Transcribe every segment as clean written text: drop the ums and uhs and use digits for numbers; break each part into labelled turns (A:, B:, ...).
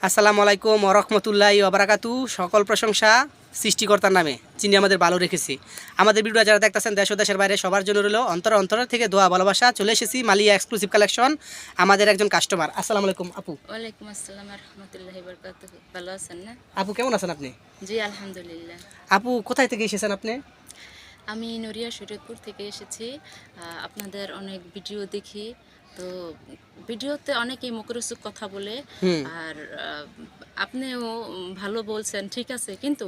A: আসসালামু আলাইকুম ওয়া রাহমাতুল্লাহি ওয়া বারাকাতু। সকল প্রশংসা সৃষ্টিকর্তার নামে, যিনি আমাদের ভালো রেখেছি। আমাদের ভিডিও যারা দেখতেছেন দেশ ও দেশের বাইরে, সবার জন্য রইল অন্তর থেকে দোয়া ভালোবাসা। চলে এসেছি মালিয়া এক্সক্লুসিভ কালেকশন, আমাদের একজন কাস্টমার। আসসালামু আলাইকুম আপু।
B: ওয়ালাইকুম আসসালাম রাহমাতুল্লাহি ওয়া বারাকাতুহু। ভালো আছেন না?
A: আপু কেমন আছেন আপনি?
B: জি আলহামদুলিল্লাহ।
A: আপু কোথায় থেকে এসেছেন আপনি?
B: আমি নড়িয়া শরীয়তপুর থেকে এসেছি। আপনাদের অনেক ভিডিও দেখি, তো ভিডিওতে অনেকেই মুখরোচক কথা বলে।
A: হুম।
B: আর আপনিও ভালো বলছেন, ঠিক আছে, কিন্তু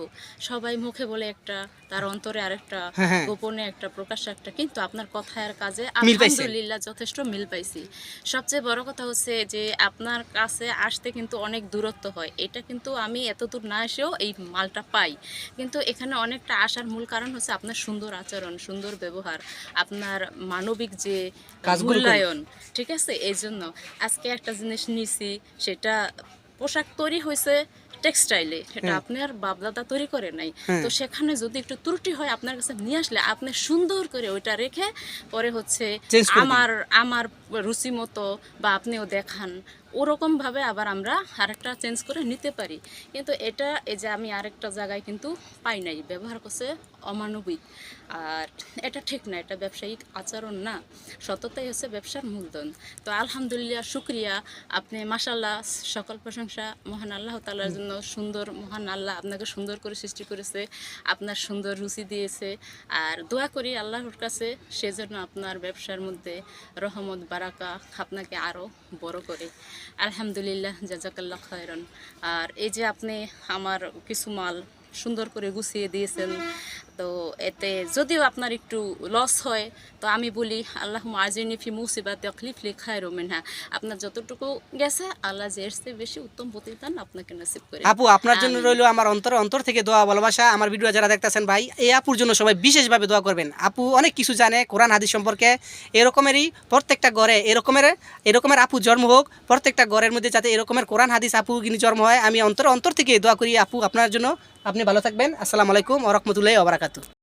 B: সবাই মুখে বলে একটা, তার অন্তরে আরেকটা,
A: হ্যাঁ হ্যাঁ,
B: গোপনে একটা, প্রকাশ্যে একটা, কিন্তু আপনার কথায় আর কাজে
A: মিল পাইছেন।
B: আলহামদুলিল্লাহ যথেষ্ট মিল পাইছি। সবচেয়ে বড় কথা হচ্ছে যে আপনার কাছে আসতে কিন্তু অনেক দূরত্ব হয়, এটা কিন্তু আমি এতদূর না এসেও এই মালটা পাই। কিন্তু এখানে অনেকটা আসার মূল কারণ হচ্ছে আপনার সুন্দর আচরণ, সুন্দর ব্যবহার, আপনার মানবিক যে
A: কাজগুলো করি।
B: মূল্যায়ন, ঠিক আছে। এই জন্য আজকে একটা জিনিস নিছি, সেটা পোশাক তৈরি হয়েছে টেক্সটাইলে, সেটা
A: হ্যাঁ
B: আপনার বাপদাদা তৈরি করে নাই।
A: হ্যাঁ,
B: তো সেখানে যদি একটু ত্রুটি হয় আপনার কাছে নিয়ে আসলে আপনি সুন্দর করে ওইটা রেখে পরে হচ্ছে
A: চেঞ্জ করে দিই।
B: আমার আমার রুচি মতো বা আপনিও দেখান, ওরকমভাবে আবার আমরা আরেকটা চেঞ্জ করে নিতে পারি। কিন্তু এটা এই যে আমি আরেকটা জায়গায় কিন্তু পাই নাই, ব্যবহার করছে অমানবিক। আর এটা ঠিক না, এটা ব্যবসায়িক আচরণ না। সততাই হচ্ছে ব্যবসার মূলধন। তো আলহামদুলিল্লাহ, শুক্রিয়া। আপনি মাশাল্লাহ, সকল প্রশংসা মহান আল্লাহ তাআলার জন্য। সুন্দর, মহান আল্লাহ আপনাকে সুন্দর করে সৃষ্টি করেছে, আপনার সুন্দর রুচি দিয়েছে। আর দোয়া করি আল্লাহর কাছে সেজন্য আপনার ব্যবসার মধ্যে রহমত বারাকা আপনাকে আরও বড় করে। আলহামদুলিল্লাহ, জাজাকাল্লাহ খায়রান। আর এই যে আপনি আমার কিছু মাল সুন্দর করে গুছিয়ে দিয়েছেন, তো এতে যদিও আপনার একটু লস হয়, তো আমি বলি আল্লাহুম্মা আজিরনি ফি মুসিবাতি আখলিফ লি খায়রুম মিনহা। আপনার যতটুকু গেছে আল্লাহ যে এর চেয়ে বেশি উত্তম প্রতিদান আপনাকে নসিব করে।
A: আপু আপনার জন্য
B: আমিন।
A: রইলো আমার অন্তর থেকে দোয়া ভালোবাসা। আমার ভিডিও যারা দেখতেছেন ভাই, এই আপুর জন্য সবাই বিশেষভাবে দোয়া করবেন। আপু অনেক কিছু জানে কোরআন হাদিস সম্পর্কে। এরকমেরই প্রত্যেকটা ঘরে এরকমের আপু জন্ম হোক, প্রত্যেকটা ঘরের মধ্যে যাতে এরকমের কোরআন হাদিস আপু কিন্তু জন্ম হয়। আমি অন্তর থেকে দোয়া করি আপু আপনার জন্য। আপনি ভালো থাকবেন। আসসালামু আলাইকুম ওয়া রাহমাতুল্লাহি ওয়া বারাকাতুহু।